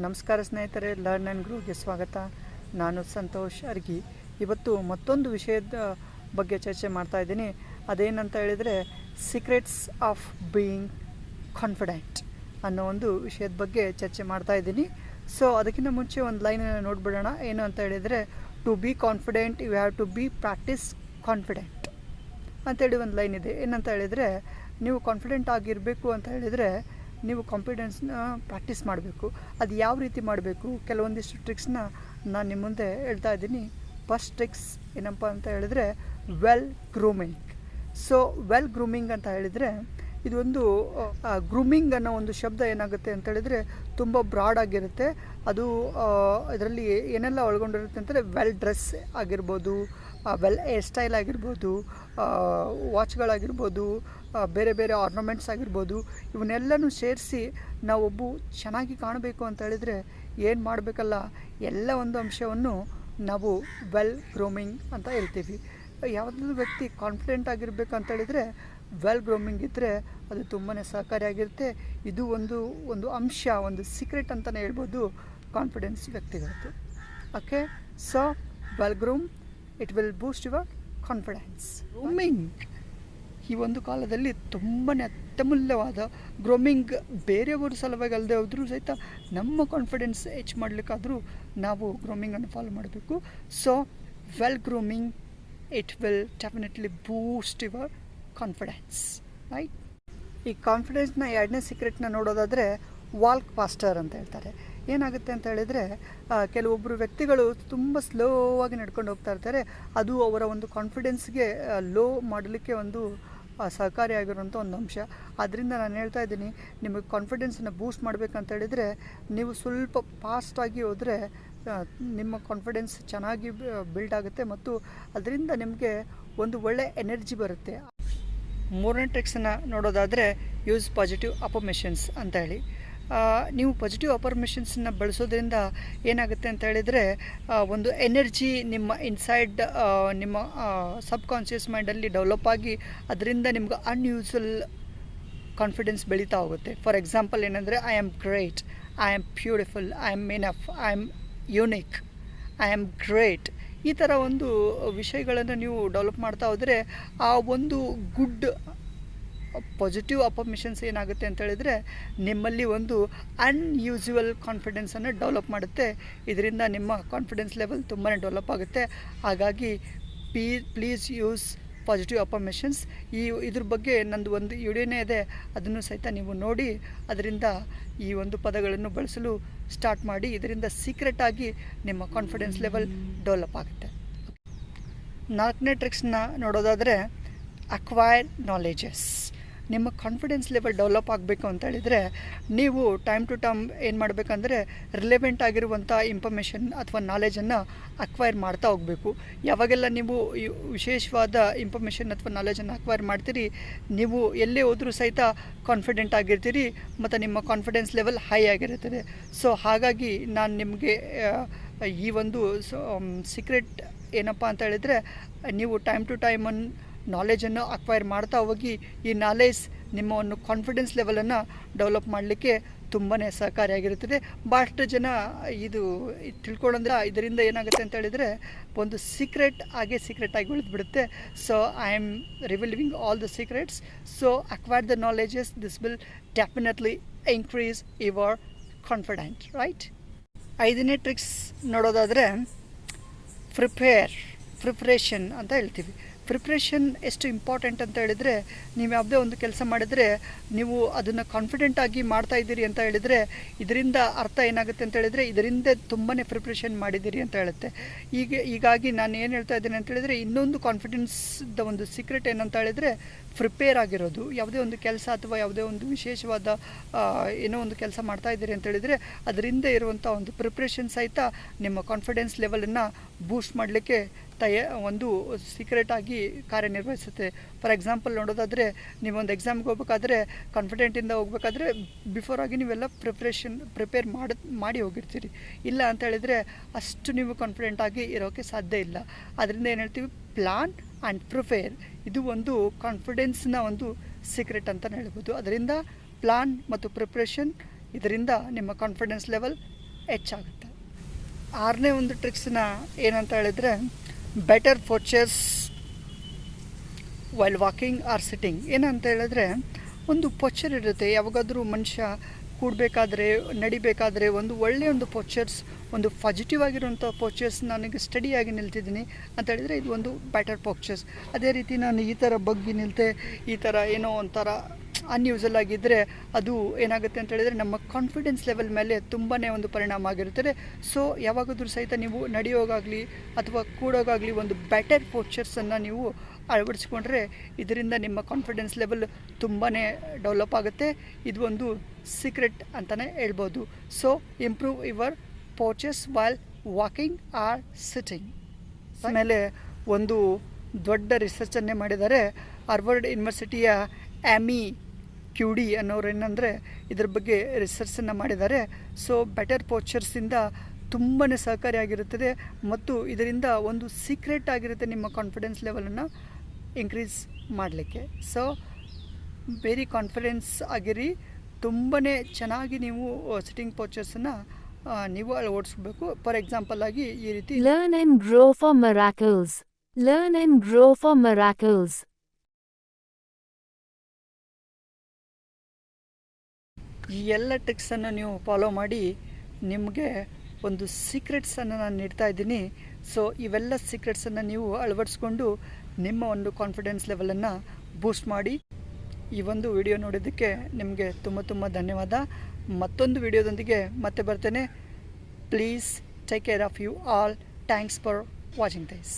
ನಮಸ್ಕಾರ ಸ್ನೇಹಿತರೆ, learn and ಗ್ರೋಗೆ ಸ್ವಾಗತ. ನಾನು ಸಂತೋಷ್ ಅರ್ಗಿ. ಇವತ್ತು ಮತ್ತೊಂದು ವಿಷಯದ ಬಗ್ಗೆ ಚರ್ಚೆ ಮಾಡ್ತಾ ಇದ್ದೀನಿ. ಅದೇನಂತ ಹೇಳಿದರೆ ಸೀಕ್ರೆಟ್ಸ್ ಆಫ್ ಬೀಯಿಂಗ್ ಕಾನ್ಫಿಡೆಂಟ್ ಅನ್ನೋ ಒಂದು ವಿಷಯದ ಬಗ್ಗೆ ಚರ್ಚೆ ಮಾಡ್ತಾ ಇದ್ದೀನಿ. ಸೊ ಅದಕ್ಕಿಂತ ಮುಂಚೆ ಒಂದು ಲೈನನ್ನು ನೋಡ್ಬಿಡೋಣ. ಏನು ಅಂತ ಹೇಳಿದರೆ, to be confident you have to be practice confident ಅಂತೇಳಿ ಒಂದು ಲೈನ್ ಇದೆ. ಏನಂತ ಹೇಳಿದರೆ, ನೀವು ಕಾನ್ಫಿಡೆಂಟ್ ಆಗಿರಬೇಕು ಅಂತ ಹೇಳಿದರೆ ನೀವು ಕಾನ್ಫಿಡೆನ್ಸ್ನ ಪ್ರಾಕ್ಟೀಸ್ ಮಾಡಬೇಕು. ಅದು ಯಾವ ರೀತಿ ಮಾಡಬೇಕು, ಕೆಲವೊಂದಿಷ್ಟು ಟ್ರಿಕ್ಸ್ನ ನಾನು ನಿಮ್ಮ ಮುಂದೆ ಹೇಳ್ತಾ ಇದ್ದೀನಿ. ಫಸ್ಟ್ ಟ್ರಿಕ್ಸ್ ಏನಪ್ಪ ಅಂತ ಹೇಳಿದರೆ well grooming. So well grooming ಅಂತ ಹೇಳಿದರೆ ಇದೊಂದು ಗ್ರೂಮಿಂಗ್ ಅನ್ನೋ ಒಂದು ಶಬ್ದ ಏನಾಗುತ್ತೆ ಅಂತ ಹೇಳಿದರೆ ತುಂಬ ಬ್ರಾಡ್ ಆಗಿರುತ್ತೆ. ಅದು ಇದರಲ್ಲಿ ಏನೆಲ್ಲ ಒಳಗೊಂಡಿರುತ್ತೆ ಅಂತಂದರೆ ವೆಲ್ ಡ್ರೆಸ್ ಆಗಿರ್ಬೋದು, ವೆಲ್ ಹೇರ್ ಸ್ಟೈಲ್ ಆಗಿರ್ಬೋದು, ವಾಚ್ಗಳಾಗಿರ್ಬೋದು, ಬೇರೆ ಬೇರೆ ಆರ್ನಮೆಂಟ್ಸ್ ಆಗಿರ್ಬೋದು. ಇವನ್ನೆಲ್ಲನೂ ಸೇರಿಸಿ ನಾವೊಬ್ಬ ಚೆನ್ನಾಗಿ ಕಾಣಬೇಕು ಅಂತ ಹೇಳಿದರೆ ಏನು ಮಾಡಬೇಕಲ್ಲ, ಎಲ್ಲ ಒಂದು ಅಂಶವನ್ನು ನಾವು ವೆಲ್ ಗ್ರೂಮಿಂಗ್ ಅಂತ ಹೇಳ್ತೀವಿ. ಯಾವುದಾದ್ರೂ ವ್ಯಕ್ತಿ ಕಾನ್ಫಿಡೆಂಟ್ ಆಗಿರಬೇಕು ಅಂತ ಹೇಳಿದರೆ ವೆಲ್ ಗ್ರೂಮಿಂಗ್ ಇದ್ದರೆ ಅದು ತುಂಬಾ ಸಹಕಾರಿಯಾಗಿರುತ್ತೆ. ಇದು ಒಂದು ಅಂಶ, ಒಂದು ಸೀಕ್ರೆಟ್ ಅಂತಲೇ ಹೇಳ್ಬೋದು ಕಾನ್ಫಿಡೆನ್ಸ್ ವ್ಯಕ್ತಿಗಳದ್ದು. Okay, so well groom, it will boost your confidence. Grooming ಈ ಒಂದು ಕಾಲದಲ್ಲಿ ತುಂಬಾ ಅತ್ಯಮೂಲ್ಯವಾದ. ಗ್ರೂಮಿಂಗ್ ಬೇರೆಯವರು ಸಲುವಾಗಿ ಅಲ್ಲದೆ ಹೋದರೂ ಸಹಿತ ನಮ್ಮ ಕಾನ್ಫಿಡೆನ್ಸ್ ಹೆಚ್ಚು ಮಾಡಲಿಕ್ಕಾದರೂ ನಾವು ಗ್ರೂಮಿಂಗನ್ನು ಫಾಲೋ ಮಾಡಬೇಕು. So well grooming, it will definitely Boost your confidence, right? ಈ ಕಾನ್ಫಿಡೆನ್ಸ್ನ ಎರಡನೇ ಸೀಕ್ರೆಟ್ನ ನೋಡೋದಾದರೆ ವಾಲ್ಕ್ ಫಾಸ್ಟರ್ ಅಂತ ಹೇಳ್ತಾರೆ. ಏನಾಗುತ್ತೆ ಅಂತ ಹೇಳಿದರೆ, ಕೆಲವೊಬ್ಬರು ವ್ಯಕ್ತಿಗಳು ತುಂಬ ಸ್ಲೋ ಆಗಿ ನಡ್ಕೊಂಡು ಹೋಗ್ತಾ ಇರ್ತಾರೆ. ಅದು ಅವರ ಒಂದು ಕಾನ್ಫಿಡೆನ್ಸ್ಗೆ ಲೋ ಮಾಡಲಿಕ್ಕೆ ಒಂದು ಸಹಕಾರಿಯಾಗಿರುವಂಥ ಒಂದು ಅಂಶ. ಆದ್ದರಿಂದ ನಾನು ಹೇಳ್ತಾ ಇದ್ದೀನಿ, ನಿಮಗೆ ಕಾನ್ಫಿಡೆನ್ಸನ್ನು ಬೂಸ್ಟ್ ಮಾಡಬೇಕಂತ ಹೇಳಿದರೆ ನೀವು ಸ್ವಲ್ಪ ಫಾಸ್ಟಾಗಿ ಹೋದರೆ ನಿಮ್ಮ ಕಾನ್ಫಿಡೆನ್ಸ್ ಚೆನ್ನಾಗಿ ಬಿಲ್ಡ್ ಆಗುತ್ತೆ ಮತ್ತು ಅದರಿಂದ ನಿಮಗೆ ಒಂದು ಒಳ್ಳೆ ಎನರ್ಜಿ ಬರುತ್ತೆ. ಮೂರನೇ ಟ್ರಿಕ್ಸನ್ನು ನೋಡೋದಾದರೆ ಯೂಸ್ ಪಾಸಿಟಿವ್ ಅಫರ್ಮೇಷನ್ಸ್ ಅಂತ ಹೇಳಿ. ನೀವು ಪಾಸಿಟಿವ್ ಅಫರ್ಮೇಷನ್ಸನ್ನು ಬಳಸೋದ್ರಿಂದ ಏನಾಗುತ್ತೆ ಅಂತ ಹೇಳಿದರೆ ಒಂದು ಎನರ್ಜಿ ನಿಮ್ಮ ಇನ್ಸೈಡ್ ನಿಮ್ಮ ಸಬ್ ಕಾನ್ಷಿಯಸ್ ಮೈಂಡಲ್ಲಿ ಡೆವಲಪ್ ಆಗಿ ಅದರಿಂದ ನಿಮ್ಗೆ ಅನ್ಯೂಸ್ವಲ್ ಕಾನ್ಫಿಡೆನ್ಸ್ ಬೆಳೀತಾ ಹೋಗುತ್ತೆ. ಫಾರ್ ಎಕ್ಸಾಂಪಲ್ ಏನಂದರೆ, I am great, I am beautiful, I am enough, I am unique, I am great. ಈ ಥರ ಒಂದು ವಿಷಯಗಳನ್ನು ನೀವು ಡೆವಲಪ್ ಮಾಡ್ತಾ ಹೋದರೆ ಆ ಒಂದು ಗುಡ್ ಪಾಸಿಟಿವ್ ಅಫರ್ಮೇಷನ್ಸ್ ಏನಾಗುತ್ತೆ ಅಂತ ಹೇಳಿದರೆ ನಿಮ್ಮಲ್ಲಿ ಒಂದು ಅನ್ಯೂಸುವಲ್ ಕಾನ್ಫಿಡೆನ್ಸನ್ನು ಡೆವಲಪ್ ಮಾಡುತ್ತೆ. ಇದರಿಂದ ನಿಮ್ಮ ಕಾನ್ಫಿಡೆನ್ಸ್ ಲೆವೆಲ್ ತುಂಬಾ ಡೆವಲಪ್ ಆಗುತ್ತೆ. ಹಾಗಾಗಿ ಪ್ಲೀಸ್ ಯೂಸ್ ಪಾಸಿಟಿವ್ ಅಫರ್ಮೇಷನ್ಸ್. ಇದ್ರ ಬಗ್ಗೆ ನಂದು ಒಂದು ವಿಡಿಯೋನೇ ಇದೆ, ಅದನ್ನು ಸಹಿತ ನೀವು ನೋಡಿ ಅದರಿಂದ ಈ ಒಂದು ಪದಗಳನ್ನು ಬಳಸಲು ಸ್ಟಾರ್ಟ್ ಮಾಡಿ. ಇದರಿಂದ ಸೀಕ್ರೆಟಾಗಿ ನಿಮ್ಮ ಕಾನ್ಫಿಡೆನ್ಸ್ ಲೆವೆಲ್ ಡೆವಲಪ್ ಆಗುತ್ತೆ. ನಾಲ್ಕನೇ ಟ್ರಿಕ್ಸ್ನ ನೋಡೋದಾದರೆ ಅಕ್ವೈರ್ ನಾಲೆಜಸ್. ನಿಮ್ಮ ಕಾನ್ಫಿಡೆನ್ಸ್ ಲೆವೆಲ್ ಡೆವಲಪ್ ಆಗಬೇಕು ಅಂತ ಹೇಳಿದರೆ ನೀವು ಟೈಮ್ ಟು ಟೈಮ್ ಏನು ಮಾಡಬೇಕಂದ್ರೆ ರಿಲೆವೆಂಟ್ ಆಗಿರುವಂಥ ಇನ್ಫಾರ್ಮೇಷನ್ ಅಥವಾ ನಾಲೆಜನ್ನು ಅಕ್ವೈರ್ ಮಾಡ್ತಾ ಹೋಗಬೇಕು. ಯಾವಾಗೆಲ್ಲ ನೀವು ವಿಶೇಷವಾದ ಇನ್ಫಾರ್ಮೇಷನ್ ಅಥವಾ ನಾಲೆಜನ್ನು ಅಕ್ವೈರ್ ಮಾಡ್ತೀರಿ, ನೀವು ಎಲ್ಲೇ ಹೋದರೂ ಸಹಿತ ಕಾನ್ಫಿಡೆಂಟ್ ಆಗಿರ್ತೀರಿ ಮತ್ತು ನಿಮ್ಮ ಕಾನ್ಫಿಡೆನ್ಸ್ ಲೆವೆಲ್ ಹೈ ಆಗಿರುತ್ತದೆ. ಸೊ ಹಾಗಾಗಿ ನಾನು ನಿಮಗೆ ಈ ಒಂದು ಸೀಕ್ರೆಟ್ ಏನಪ್ಪ ಅಂತ ಹೇಳಿದರೆ, ನೀವು ಟೈಮ್ ಟು ಟೈಮ್ ನಾಲೆಜನ್ನು ಅಕ್ವೈರ್ ಮಾಡ್ತಾ ಹೋಗಿ ಈ ನಾಲೆಜ್ ನಿಮ್ಮ ಒಂದು ಕಾನ್ಫಿಡೆನ್ಸ್ ಲೆವೆಲನ್ನು ಡೆವಲಪ್ ಮಾಡಲಿಕ್ಕೆ ತುಂಬಾ ಸಹಕಾರಿಯಾಗಿರುತ್ತದೆ. ಭಾಳಷ್ಟು ಜನ ಇದು ತಿಳ್ಕೊಳ್ಳೋದ್ರೆ ಇದರಿಂದ ಏನಾಗುತ್ತೆ ಅಂತ ಹೇಳಿದರೆ ಒಂದು ಸೀಕ್ರೆಟಾಗಿ ಉಳಿದ್ಬಿಡುತ್ತೆ. So I am revealing all the secrets. So acquire the knowledges, this will definitely increase your confident, right? ಐದನೇ ಟ್ರಿಕ್ಸ್ ನೋಡೋದಾದರೆ ಪ್ರಿಪ್ರೇಷನ್ ಅಂತ ಹೇಳ್ತೀವಿ. ಪ್ರಿಪ್ರೇಷನ್ ಎಷ್ಟು ಇಂಪಾರ್ಟೆಂಟ್ ಅಂತ ಹೇಳಿದರೆ, ನೀವು ಯಾವುದೇ ಒಂದು ಕೆಲಸ ಮಾಡಿದರೆ ನೀವು ಅದನ್ನು ಕಾನ್ಫಿಡೆಂಟಾಗಿ ಮಾಡ್ತಾಯಿದ್ದೀರಿ ಅಂತ ಹೇಳಿದರೆ ಇದರಿಂದ ಅರ್ಥ ಏನಾಗುತ್ತೆ ಅಂತ ಹೇಳಿದರೆ ಇದರಿಂದ ತುಂಬಾ ಪ್ರಿಪ್ರೇಷನ್ ಮಾಡಿದ್ದೀರಿ ಅಂತ ಹೇಳುತ್ತೆ. ಹೀಗಾಗಿ ನಾನು ಏನು ಹೇಳ್ತಾ ಇದ್ದೀನಿ ಅಂತ ಹೇಳಿದರೆ, ಇನ್ನೊಂದು ಕಾನ್ಫಿಡೆನ್ಸ್ದ ಒಂದು ಸೀಕ್ರೆಟ್ ಏನಂತ ಹೇಳಿದರೆ ಪ್ರಿಪೇರ್ ಆಗಿರೋದು. ಯಾವುದೇ ಒಂದು ಕೆಲಸ ಅಥವಾ ಯಾವುದೇ ಒಂದು ವಿಶೇಷವಾದ ಏನೋ ಒಂದು ಕೆಲಸ ಮಾಡ್ತಾಯಿದ್ದೀರಿ ಅಂತ ಹೇಳಿದರೆ ಅದರಿಂದ ಇರುವಂಥ ಒಂದು ಪ್ರಿಪ್ರೇಷನ್ ಸಹಿತ ನಿಮ್ಮ ಕಾನ್ಫಿಡೆನ್ಸ್ ಲೆವೆಲನ್ನು ಬೂಸ್ಟ್ ಮಾಡಲಿಕ್ಕೆ ಒಂದು ಸೀಕ್ರೆಟಾಗಿ ಕಾರ್ಯನಿರ್ವಹಿಸುತ್ತೆ. ಫಾರ್ ಎಕ್ಸಾಂಪಲ್ ನೋಡೋದಾದರೆ, ನೀವೊಂದು ಎಕ್ಸಾಮ್ಗೆ ಹೋಗ್ಬೇಕಾದ್ರೆ ಕಾನ್ಫಿಡೆಂಟಿಂದ ಹೋಗ್ಬೇಕಾದ್ರೆ ಬಿಫೋರಾಗಿ ನೀವೆಲ್ಲ ಪ್ರಿಪೇರ್ ಮಾಡಿ ಹೋಗಿರ್ತೀರಿ. ಇಲ್ಲ ಅಂತ ಹೇಳಿದರೆ ಅಷ್ಟು ನೀವು ಕಾನ್ಫಿಡೆಂಟಾಗಿ ಇರೋಕ್ಕೆ ಸಾಧ್ಯ ಇಲ್ಲ. ಅದರಿಂದ ಏನು ಹೇಳ್ತೀವಿ, ಪ್ಲಾನ್ ಆ್ಯಂಡ್ ಪ್ರಿಪೇರ್. ಇದು ಒಂದು ಕಾನ್ಫಿಡೆನ್ಸ್ನ ಒಂದು ಸೀಕ್ರೆಟ್ ಅಂತಲೇ ಹೇಳ್ಬೋದು. ಅದರಿಂದ ಪ್ಲಾನ್ ಮತ್ತು ಪ್ರಿಪ್ರೇಷನ್, ಇದರಿಂದ ನಿಮ್ಮ ಕಾನ್ಫಿಡೆನ್ಸ್ ಲೆವೆಲ್ ಹೆಚ್ಚಾಗುತ್ತೆ. 6ನೇ ಒಂದು ಟ್ರಿಕ್ಸ್ನ ಏನಂತ ಹೇಳಿದರೆ, better postures while walking are sitting. ಏನಂತ ಹೇಳಿದ್ರೆ, ಒಂದು ಪೋಸ್ಚರ್ ಇರುತ್ತೆ. ಯಾವಾಗಾದರೂ ಮನುಷ್ಯ ಕೂಡಬೇಕಾದ್ರೆ, ನಡಿಬೇಕಾದ್ರೆ ಒಂದು ಒಳ್ಳೆಯ ಒಂದು ಪೋಸ್ಚರ್ಸ್, ಒಂದು ಪಾಸಿಟಿವ್ ಆಗಿರುವಂಥ ಪೋಸ್ಚರ್ಸ್, ನನಗೆ ಸ್ಟಡಿಯಾಗಿ ನಿಲ್ತಿದ್ದೀನಿ ಅಂತ ಹೇಳಿದರೆ ಇದು ಒಂದು ಬೆಟರ್ ಪೋಸ್ಚರ್ಸ್. ಅದೇ ರೀತಿ ನಾನು ಈ ಥರ ಬಗ್ಗಿ ನಿಲ್ತೆ, ಈ ಥರ ಏನೋ ಒಂಥರ ಅನ್ಯೂಸಲ್ ಆಗಿದ್ದರೆ ಅದು ಏನಾಗುತ್ತೆ ಅಂತ ಹೇಳಿದರೆ ನಮ್ಮ ಕಾನ್ಫಿಡೆನ್ಸ್ ಲೆವೆಲ್ ಮೇಲೆ ತುಂಬಾ ಒಂದು ಪರಿಣಾಮ ಆಗಿರುತ್ತದೆ. ಸೊ ಯಾವಾಗಾದರೂ ಸಹಿತ ನೀವು ನಡೆಯೋಗಾಗಲಿ ಅಥವಾ ಕೂಡೋಗಾಗಲಿ ಒಂದು ಬೆಟರ್ ಪೋಸ್ಚರ್ಸನ್ನು ನೀವು ಅಳವಡಿಸ್ಕೊಂಡ್ರೆ ಇದರಿಂದ ನಿಮ್ಮ ಕಾನ್ಫಿಡೆನ್ಸ್ ಲೆವೆಲ್ ತುಂಬಾ ಡೆವಲಪ್ ಆಗುತ್ತೆ. ಇದು ಒಂದು ಸೀಕ್ರೆಟ್ ಅಂತಲೇ ಹೇಳ್ಬೋದು. So improve your postures while walking are sitting. ಆಮೇಲೆ ಒಂದು ದೊಡ್ಡ ರಿಸರ್ಚನ್ನೇ ಮಾಡಿದ್ದಾರೆ. ಹಾರ್ವರ್ಡ್ ಯೂನಿವರ್ಸಿಟಿಯ ಆ್ಯಮಿ ಕ್ಯೂಡಿ ಅನ್ನೋರು ಏನಂದರೆ ಇದ್ರ ಬಗ್ಗೆ ರಿಸರ್ಚನ್ನು ಮಾಡಿದ್ದಾರೆ. ಸೊ ಬೆಟರ್ ಪೋಸ್ಚರ್ಸಿಂದ ತುಂಬಾ ಸಹಕಾರಿಯಾಗಿರುತ್ತದೆ ಮತ್ತು ಇದರಿಂದ ಒಂದು ಸೀಕ್ರೆಟ್ ಆಗಿರುತ್ತೆ ನಿಮ್ಮ ಕಾನ್ಫಿಡೆನ್ಸ್ ಲೆವೆಲನ್ನು ಇನ್ಕ್ರೀಸ್ ಮಾಡಲಿಕ್ಕೆ. ಸೊ ವೆರಿ ಕಾನ್ಫಿಡೆನ್ಸ್ ಆಗಿರಿ, ತುಂಬಾ ಚೆನ್ನಾಗಿ ನೀವು ಸಿಟ್ಟಿಂಗ್ ಪೋಸ್ಚರ್ಸನ್ನು ನೀವು ಅಳವಡಿಸ್ಬೇಕು. ಫಾರ್ ಎಕ್ಸಾಂಪಲ್ ಆಗಿ ಈ ರೀತಿ Learn and grow for miracles. Learn and grow for miracles. ಈ ಎಲ್ಲ ಟ್ರಿಕ್ಸನ್ನು ನೀವು ಫಾಲೋ ಮಾಡಿ ನಿಮಗೆ ಒಂದು ಸೀಕ್ರೆಟ್ಸನ್ನು ನಾನು ನೀಡ್ತಾ ಇದ್ದೀನಿ. ಸೊ ಇವೆಲ್ಲ ಸೀಕ್ರೆಟ್ಸನ್ನು ನೀವು ಅಳವಡಿಸ್ಕೊಂಡು ನಿಮ್ಮ ಒಂದು ಕಾನ್ಫಿಡೆನ್ಸ್ ಲೆವೆಲನ್ನು ಬೂಸ್ಟ್ ಮಾಡಿ. ಈ ಒಂದು ವಿಡಿಯೋ ನೋಡಿದ್ದಕ್ಕೆ ನಿಮಗೆ ತುಂಬ ಧನ್ಯವಾದ. ಮತ್ತೊಂದು ವಿಡಿಯೋದೊಂದಿಗೆ ಮತ್ತೆ ಬರ್ತೇನೆ. Please take care of you all. Thanks for watching this.